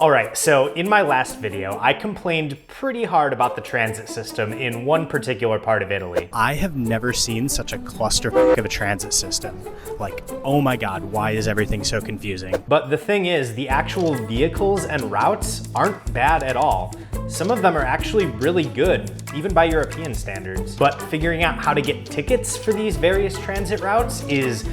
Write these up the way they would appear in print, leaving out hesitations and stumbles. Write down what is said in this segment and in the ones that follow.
All right, so in my last video, I complained pretty hard about the transit system in one particular part of Italy. I have never seen such a clusterfuck of a transit system. Like, oh my God, why is everything so confusing? But the thing is, the actual vehicles and routes aren't bad at all. Some of them are actually really good, even by European standards. But figuring out how to get tickets for these various transit routes is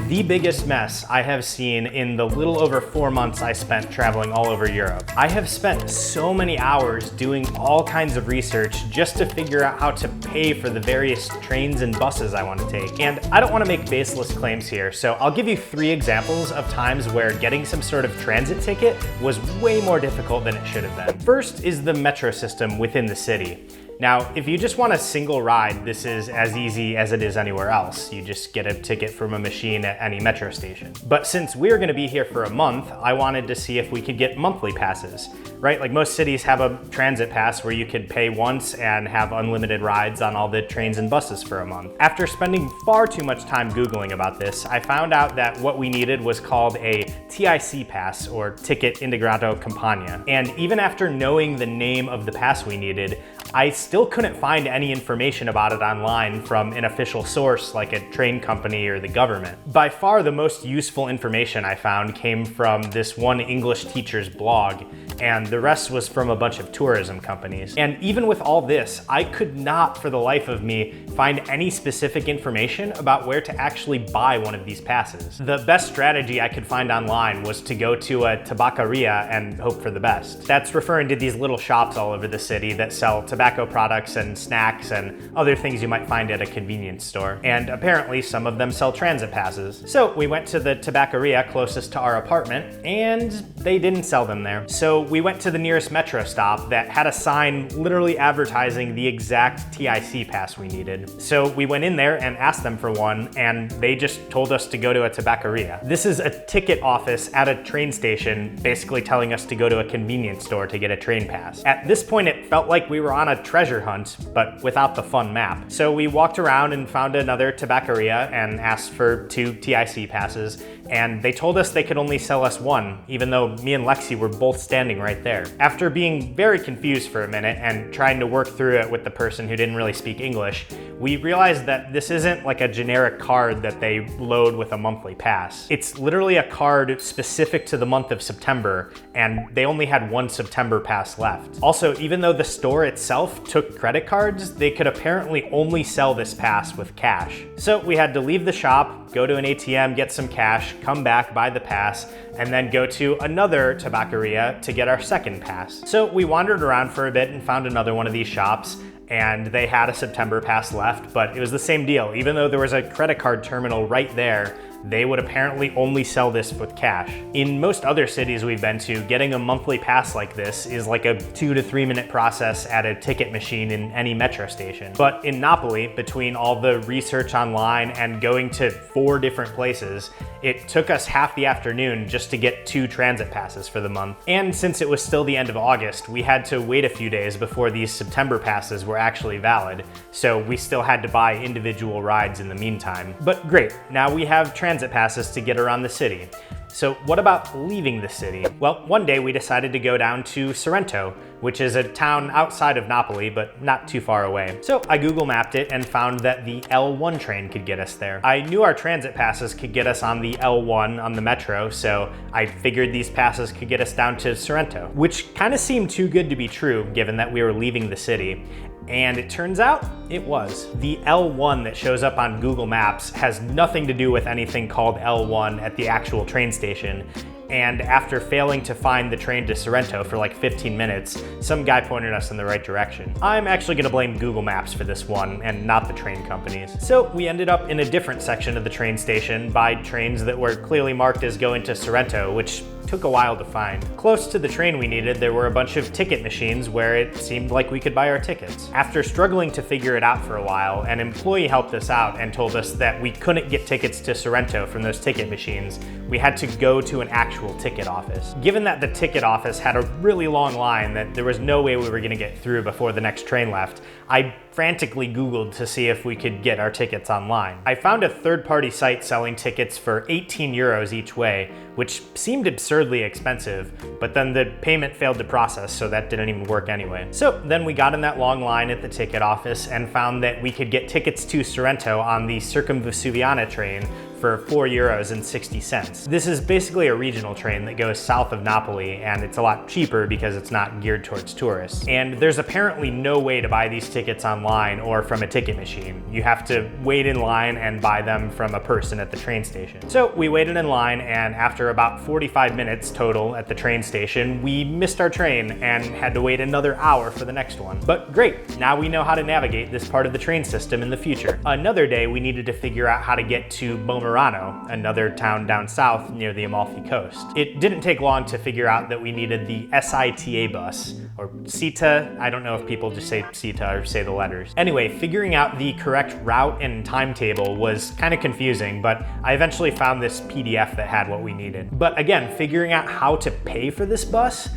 the biggest mess I have seen in the little over 4 months I spent traveling all over Europe. I have spent so many hours doing all kinds of research just to figure out how to pay for the various trains and buses I want to take. And I don't want to make baseless claims here, so I'll give you 3 examples of times where getting some sort of transit ticket was way more difficult than it should have been. First is the metro system within the city. Now, if you just want a single ride, this is as easy as it is anywhere else. You just get a ticket from a machine at any metro station. But since we're gonna be here for a month, I wanted to see if we could get monthly passes, right? Like most cities have a transit pass where you could pay once and have unlimited rides on all the trains and buses for a month. After spending far too much time Googling about this, I found out that what we needed was called a TIC pass, or Ticket Integrato Campania. And even after knowing the name of the pass we needed, I still couldn't find any information about it online from an official source like a train company or the government. By far the most useful information I found came from this one English teacher's blog, and the rest was from a bunch of tourism companies. And even with all this, I could not for the life of me find any specific information about where to actually buy one of these passes. The best strategy I could find online was to go to a tabaccaria and hope for the best. That's referring to these little shops all over the city that sell tobacco products and snacks and other things you might find at a convenience store. And apparently some of them sell transit passes. So we went to the tabaccaria closest to our apartment and they didn't sell them there. So we went to the nearest metro stop that had a sign literally advertising the exact TIC pass we needed. So we went in there and asked them for one, and they just told us to go to a tabaccaria. This is a ticket office at a train station, basically telling us to go to a convenience store to get a train pass. At this point, it felt like we were on a treasure hunt, but without the fun map. So we walked around and found another tabaccaria and asked for 2 TIC passes, and they told us they could only sell us one, even though me and Lexi were both standing right there. After being very confused for a minute and trying to work through it with the person who didn't really speak English, we realized that this isn't like a generic card that they load with a monthly pass. It's literally a card specific to the month of September, and they only had one September pass left. Also, even though the store itself took credit cards, they could apparently only sell this pass with cash. So we had to leave the shop, go to an ATM, get some cash, come back, buy the pass, and then go to another tabaccaria to get our second pass. So we wandered around for a bit and found another one of these shops, and they had a September pass left, but it was the same deal. Even though there was a credit card terminal right there, they would apparently only sell this with cash. In most other cities we've been to, getting a monthly pass like this is like a 2 to 3 minute process at a ticket machine in any metro station. But in Napoli, between all the research online and going to 4 different places, it took us half the afternoon just to get 2 transit passes for the month. And since it was still the end of August, we had to wait a few days before these September passes were actually valid, so we still had to buy individual rides in the meantime. But great, now we have transit passes to get around the city. So what about leaving the city? Well, one day we decided to go down to Sorrento, which is a town outside of Napoli, but not too far away. So I Google mapped it and found that the L1 train could get us there. I knew our transit passes could get us on the L1 on the metro, so I figured these passes could get us down to Sorrento, which kind of seemed too good to be true given that we were leaving the city. And it turns out it was. The L1 that shows up on Google Maps has nothing to do with anything called L1 at the actual train station. And after failing to find the train to Sorrento for like 15 minutes, some guy pointed us in the right direction. I'm actually gonna blame Google Maps for this one and not the train companies. So we ended up in a different section of the train station by trains that were clearly marked as going to Sorrento, which took a while to find. Close to the train we needed, there were a bunch of ticket machines where it seemed like we could buy our tickets. After struggling to figure it out for a while, an employee helped us out and told us that we couldn't get tickets to Sorrento from those ticket machines. We had to go to an actual ticket office. Given that the ticket office had a really long line that there was no way we were gonna get through before the next train left, I frantically Googled to see if we could get our tickets online. I found a third-party site selling tickets for 18 euros each way, which seemed absurd absurdly expensive, but then the payment failed to process, so that didn't even work anyway. So then we got in that long line at the ticket office and found that we could get tickets to Sorrento on the Circumvesuviana train for €4.60. This is basically a regional train that goes south of Napoli, and it's a lot cheaper because it's not geared towards tourists. And there's apparently no way to buy these tickets online or from a ticket machine. You have to wait in line and buy them from a person at the train station. So we waited in line, and after about 45 minutes total at the train station, we missed our train and had to wait another hour for the next one. But great, now we know how to navigate this part of the train system in the future. Another day, we needed to figure out how to get to Bomerano, another town down south near the Amalfi Coast. It didn't take long to figure out that we needed the SITA bus, or SITA. I don't know if people just say SITA or say the letters. Anyway, figuring out the correct route and timetable was kind of confusing, but I eventually found this PDF that had what we needed. But again, figuring out how to pay for this bus,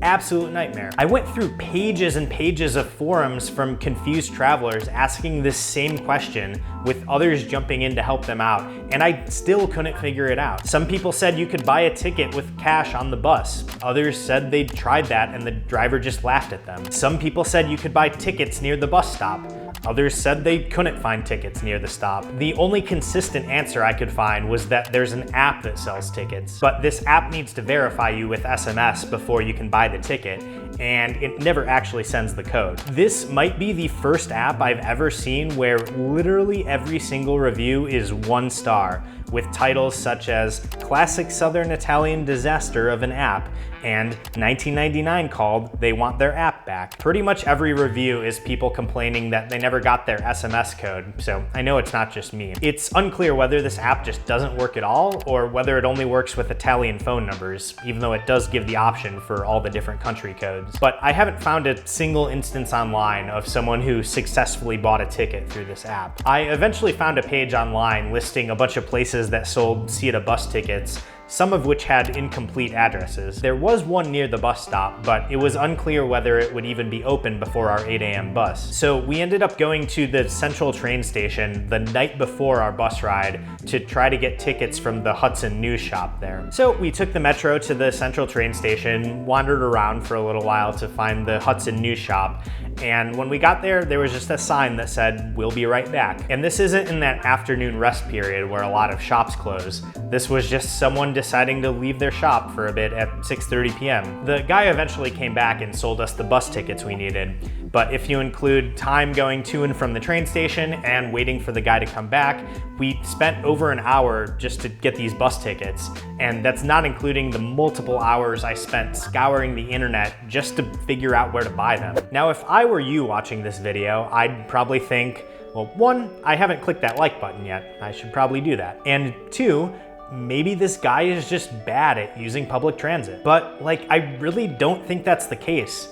absolute nightmare. I went through pages and pages of forums from confused travelers asking this same question, with others jumping in to help them out, and I still couldn't figure it out. Some people said you could buy a ticket with cash on the bus. Others said they'd tried that and the driver just laughed at them. Some people said you could buy tickets near the bus stop. Others said they couldn't find tickets near the stop. The only consistent answer I could find was that there's an app that sells tickets, but this app needs to verify you with SMS before you can buy the ticket, and it never actually sends the code. This might be the first app I've ever seen where literally every single review is 1 star, with titles such as Classic Southern Italian Disaster of an App and 1999 called They Want Their App Back. Pretty much every review is people complaining that they never got their SMS code, so I know it's not just me. It's unclear whether this app just doesn't work at all or whether it only works with Italian phone numbers, even though it does give the option for all the different country codes. But I haven't found a single instance online of someone who successfully bought a ticket through this app. I eventually found a page online listing a bunch of places that sold SITA bus tickets, some of which had incomplete addresses. There was one near the bus stop, but it was unclear whether it would even be open before our 8 a.m. bus. So we ended up going to the central train station the night before our bus ride to try to get tickets from the Hudson News shop there. So we took the metro to the central train station, wandered around for a little while to find the Hudson News shop, and when we got there, there was just a sign that said, "We'll be right back." And this isn't in that afternoon rest period where a lot of shops close. This was just someone deciding to leave their shop for a bit at 6:30 p.m. The guy eventually came back and sold us the bus tickets we needed. But if you include time going to and from the train station and waiting for the guy to come back, we spent over an hour just to get these bus tickets. And that's not including the multiple hours I spent scouring the internet just to figure out where to buy them. Now, if I were you watching this video, I'd probably think, well, 1, I haven't clicked that like button yet. I should probably do that. And 2, maybe this guy is just bad at using public transit. But I really don't think that's the case.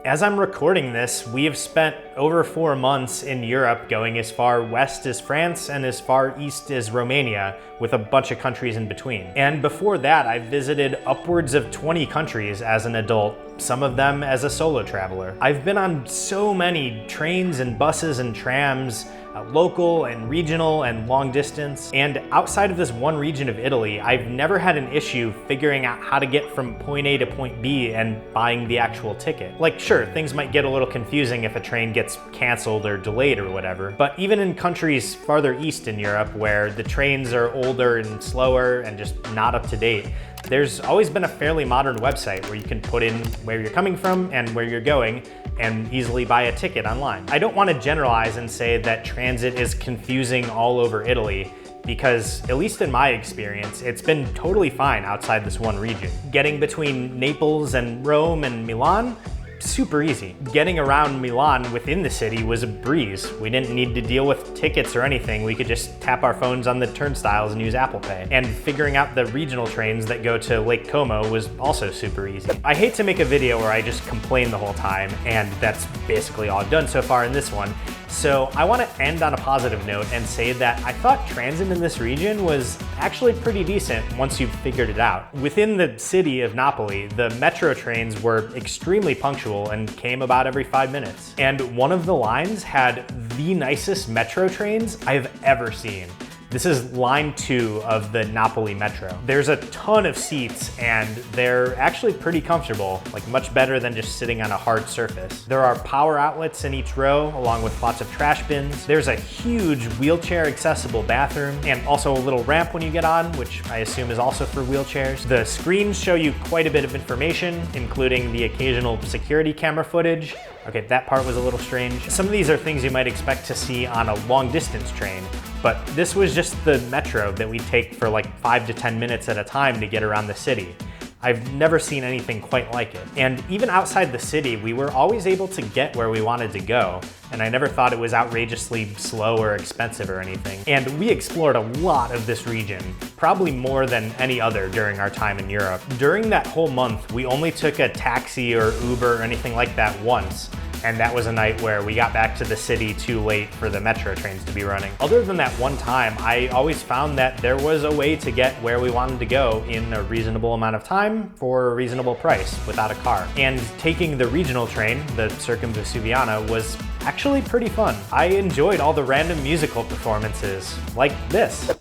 As I'm recording this, we have spent over 4 months in Europe, going as far west as France and as far east as Romania, with a bunch of countries in between. And before that, I visited upwards of 20 countries as an adult, some of them as a solo traveler. I've been on so many trains and buses and trams, local and regional and long distance. And outside of this one region of Italy, I've never had an issue figuring out how to get from point A to point B and buying the actual ticket. Sure, things might get a little confusing if a train gets canceled or delayed or whatever, but even in countries farther east in Europe where the trains are older and slower and just not up to date, there's always been a fairly modern website where you can put in where you're coming from and where you're going and easily buy a ticket online. I don't want to generalize and say that transit is confusing all over Italy, because at least in my experience, it's been totally fine outside this one region. Getting between Naples and Rome and Milan, super easy. Getting around Milan within the city was a breeze. We didn't need to deal with tickets or anything. We could just tap our phones on the turnstiles and use Apple Pay. And figuring out the regional trains that go to Lake Como was also super easy. I hate to make a video where I just complain the whole time, and that's basically all I've done so far in this one. So I want to end on a positive note and say that I thought transit in this region was actually pretty decent once you've figured it out. Within the city of Napoli, the metro trains were extremely punctual and came about every 5 minutes. And one of the lines had the nicest metro trains I've ever seen. This is line 2 of the Napoli metro. There's a ton of seats and they're actually pretty comfortable, like much better than just sitting on a hard surface. There are power outlets in each row along with lots of trash bins. There's a huge wheelchair accessible bathroom and also a little ramp when you get on, which I assume is also for wheelchairs. The screens show you quite a bit of information, including the occasional security camera footage. Okay, that part was a little strange. Some of these are things you might expect to see on a long distance train, but this was just the metro that we take for like 5 to 10 minutes at a time to get around the city. I've never seen anything quite like it. And even outside the city, we were always able to get where we wanted to go. And I never thought it was outrageously slow or expensive or anything. And we explored a lot of this region, probably more than any other during our time in Europe. During that whole month, we only took a taxi or Uber or anything like that once. And that was a night where we got back to the city too late for the metro trains to be running. Other than that one time, I always found that there was a way to get where we wanted to go in a reasonable amount of time for a reasonable price without a car. And taking the regional train, the Circumvesuviana, was actually pretty fun. I enjoyed all the random musical performances, like this.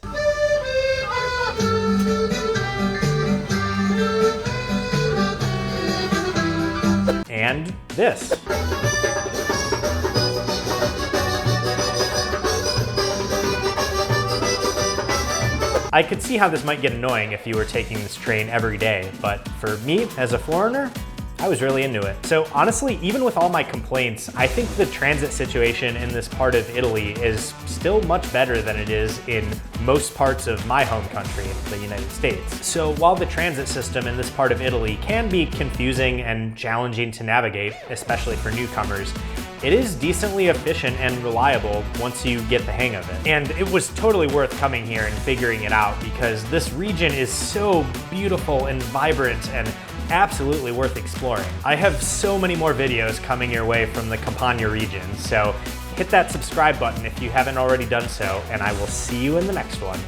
And this. I could see how this might get annoying if you were taking this train every day, but for me, as a foreigner, I was really into it. So honestly, even with all my complaints, I think the transit situation in this part of Italy is still much better than it is in most parts of my home country, the United States. So while the transit system in this part of Italy can be confusing and challenging to navigate, especially for newcomers, it is decently efficient and reliable once you get the hang of it. And it was totally worth coming here and figuring it out because this region is so beautiful and vibrant and absolutely worth exploring. I have so many more videos coming your way from the Campania region, so hit that subscribe button if you haven't already done so, and I will see you in the next one.